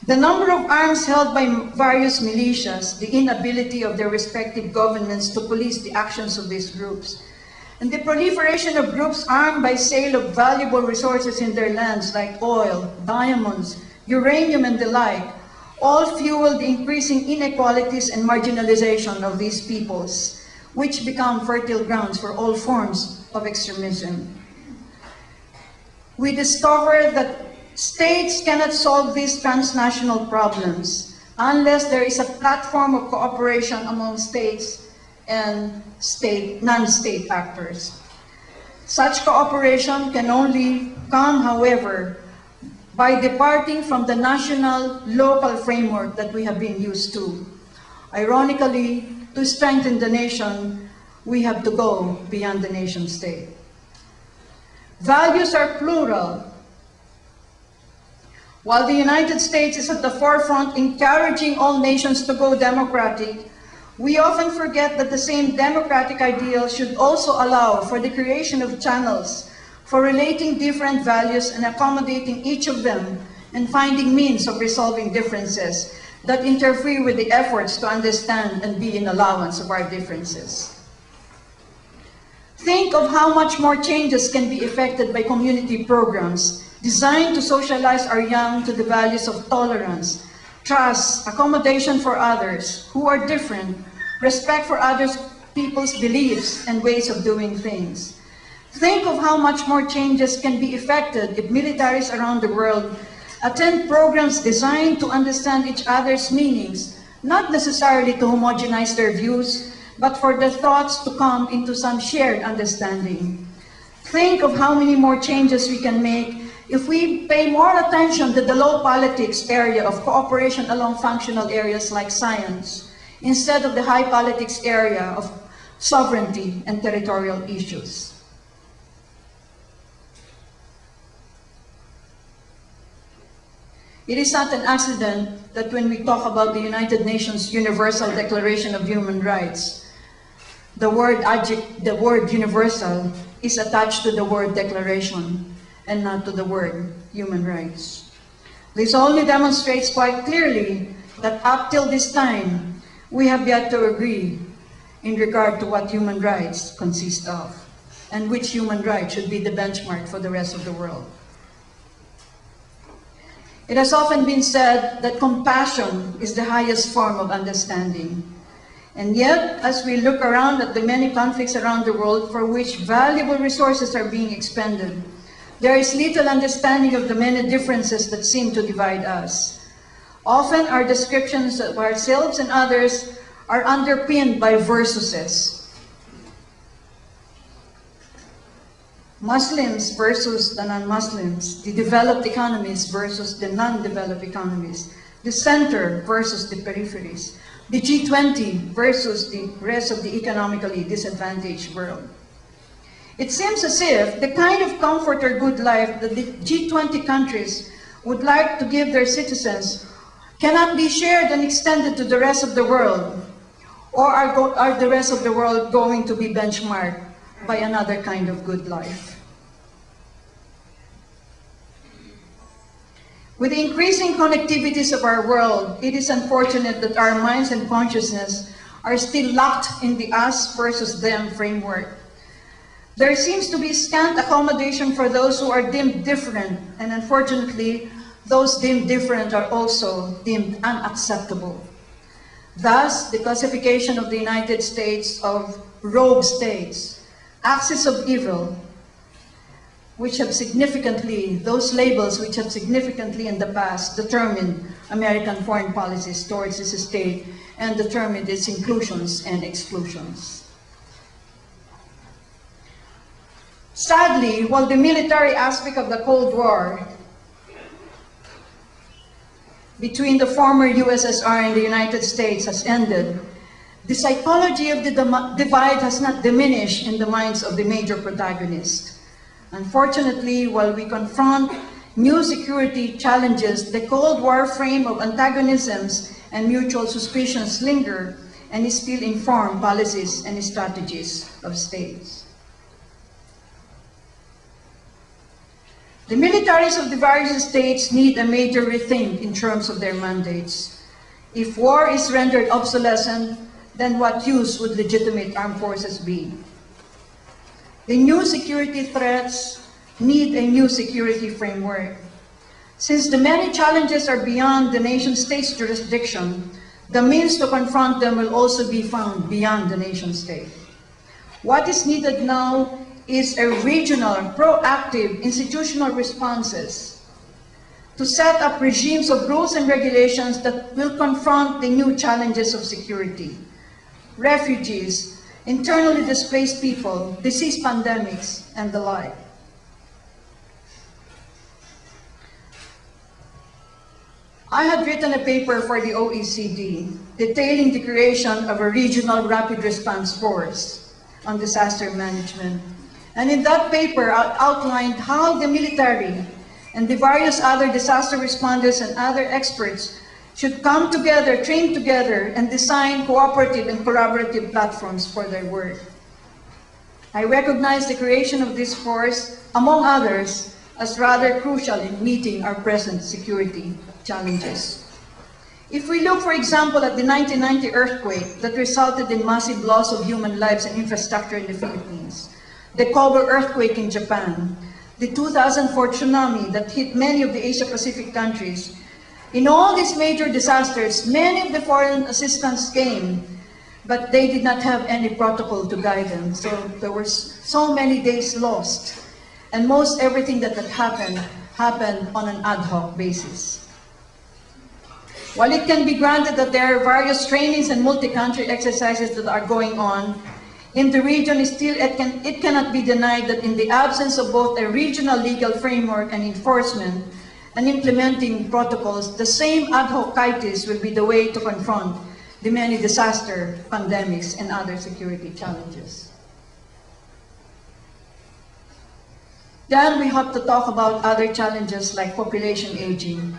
The number of arms held by various militias, the inability of their respective governments to police the actions of these groups, and the proliferation of groups armed by sale of valuable resources in their lands like oil, diamonds, uranium, and the like, all fuel the increasing inequalities and marginalization of these peoples, which become fertile grounds for all forms of extremism. We discover that states cannot solve these transnational problems unless there is a platform of cooperation among states and non-state actors. Such cooperation can only come, however, by departing from the national, local framework that we have been used to. Ironically, to strengthen the nation, we have to go beyond the nation state. Values are plural. While the United States is at the forefront encouraging all nations to go democratic, we often forget that the same democratic ideal should also allow for the creation of channels for relating different values and accommodating each of them and finding means of resolving differences that interfere with the efforts to understand and be in allowance of our differences. Think of how much more changes can be effected by community programs designed to socialize our young to the values of tolerance, trust, accommodation for others who are different, respect for other people's beliefs and ways of doing things. Think of how much more changes can be effected if militaries around the world attend programs designed to understand each other's meanings, not necessarily to homogenize their views, but for their thoughts to come into some shared understanding. Think of how many more changes we can make if we pay more attention to the low politics area of cooperation along functional areas like science, instead of the high politics area of sovereignty and territorial issues. It is not an accident that when we talk about the United Nations Universal Declaration of Human Rights, the word universal is attached to the word declaration and not to the word human rights. This only demonstrates quite clearly that up till this time, we have yet to agree in regard to what human rights consist of and which human right should be the benchmark for the rest of the world. It has often been said that compassion is the highest form of understanding. And yet, as we look around at the many conflicts around the world for which valuable resources are being expended, there is little understanding of the many differences that seem to divide us. Often our descriptions of ourselves and others are underpinned by versuses. Muslims versus the non-Muslims, the developed economies versus the non-developed economies, the center versus the peripheries, the G20 versus the rest of the economically disadvantaged world. It seems as if the kind of comfort or good life that the G20 countries would like to give their citizens cannot be shared and extended to the rest of the world, or are the rest of the world going to be benchmarked by another kind of good life? With the increasing connectivities of our world, it is unfortunate that our minds and consciousness are still locked in the us versus them framework. There seems to be scant accommodation for those who are deemed different, and unfortunately, those deemed different are also deemed unacceptable. Thus, the classification of the United States of rogue states, axis of evil, which have significantly, those labels which have significantly in the past determined American foreign policies towards this state and determined its inclusions and exclusions. Sadly, while the military aspect of the Cold War between the former USSR and the United States has ended, the psychology of the divide has not diminished in the minds of the major protagonists. Unfortunately, while we confront new security challenges, the Cold War frame of antagonisms and mutual suspicions linger and still inform policies and strategies of states. The militaries of the various states need a major rethink in terms of their mandates. If war is rendered obsolescent, then what use would legitimate armed forces be? The new security threats need a new security framework. Since the many challenges are beyond the nation-state's jurisdiction, the means to confront them will also be found beyond the nation-state. What is needed now is a regional, proactive institutional responses to set up regimes of rules and regulations that will confront the new challenges of security, refugees, internally displaced people, disease pandemics, and the like. I had written a paper for the OECD detailing the creation of a regional rapid response force on disaster management. And in that paper, I outlined how the military and the various other disaster responders and other experts should come together, train together, and design cooperative and collaborative platforms for their work. I recognize the creation of this force, among others, as rather crucial in meeting our present security challenges. If we look, for example, at the 1990 earthquake that resulted in massive loss of human lives and infrastructure in the Philippines, the Kobe earthquake in Japan, the 2004 tsunami that hit many of the Asia-Pacific countries, in all these major disasters, many of the foreign assistance came, but they did not have any protocol to guide them. So there were so many days lost, and most everything that happened on an ad hoc basis. While it can be granted that there are various trainings and multi-country exercises that are going on, in the region, it cannot be denied that in the absence of both a regional legal framework and enforcement and implementing protocols, the same ad hocitis will be the way to confront the many disaster, pandemics, and other security challenges. Then we have to talk about other challenges like population aging,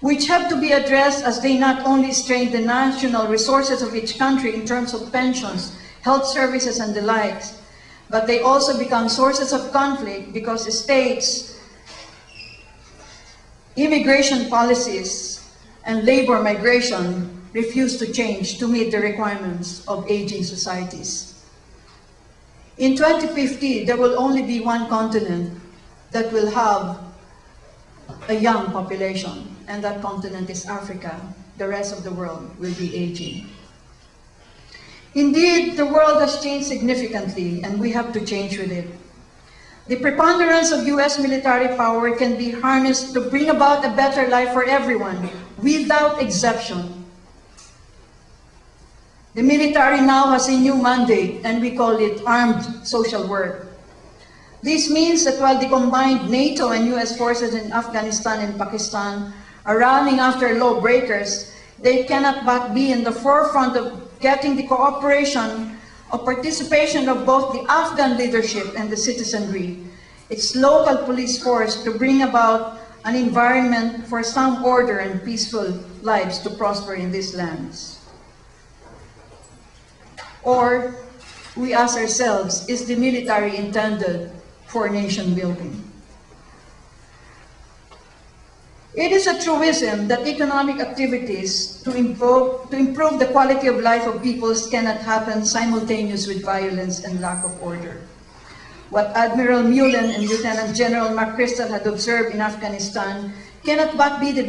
which have to be addressed as they not only strain the national resources of each country in terms of pensions, health services, and the likes, but they also become sources of conflict because states' immigration policies and labor migration refuse to change to meet the requirements of aging societies. In 2050, there will only be one continent that will have a young population, and that continent is Africa. The rest of the world will be aging. Indeed, the world has changed significantly, and we have to change with it. The preponderance of US military power can be harnessed to bring about a better life for everyone, without exception. The military now has a new mandate, and we call it armed social work. This means that while the combined NATO and US forces in Afghanistan and Pakistan are running after lawbreakers, they cannot but be in the forefront of getting the cooperation of participation of both the Afghan leadership and the citizenry, its local police force, to bring about an environment for some order and peaceful lives to prosper in these lands. Or, we ask ourselves, is the military intended for nation building? It is a truism that economic activities to improve the quality of life of peoples cannot happen simultaneous with violence and lack of order. What Admiral Mullen and Lieutenant General McChrystal had observed in Afghanistan cannot but be the